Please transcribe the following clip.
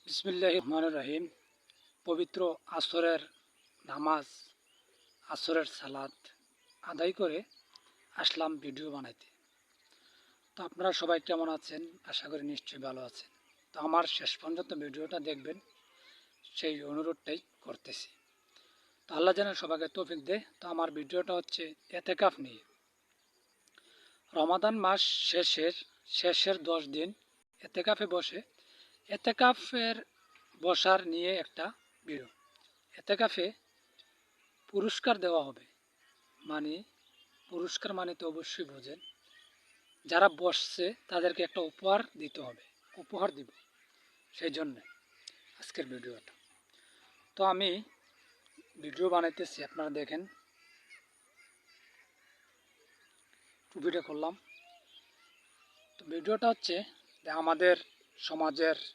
বিসমিল্লাহির রহমানির রহিম। পবিত্র আসরের নামাজ, আসরের সালাত আদায় করে আসলাম ভিডিও বানাইতে। তো আপনারা সবাই কেমন আছেন? আশা করি নিশ্চয়ই ভালো আছেন। তো আমার শেষ পর্যন্ত ভিডিওটা দেখবেন, সেই অনুরোধটাই করতেছি। তো আল্লাহ যেন সবাইকে তৌফিক দেয়। তো আমার ভিডিওটা হচ্ছে এতেকাফ নিয়ে। রমাদান মাস শেষের 10 দিন এতেকাফে বসে এতেকাফের বসার নিয়ে একটা ভিডিও। এতেকাফে পুরস্কার দেওয়া হবে, মানে পুরস্কার মানে তো অবশ্যই বোঝেন, যারা বসছে তাদেরকে একটা উপহার দিব, সেই জন্য আজকের ভিডিওটা। তো আমি ভিডিও বানাইতেছি, আপনারা দেখেন। টুপিটা করলাম। তো ভিডিওটা হচ্ছে যে আমাদের সমাজের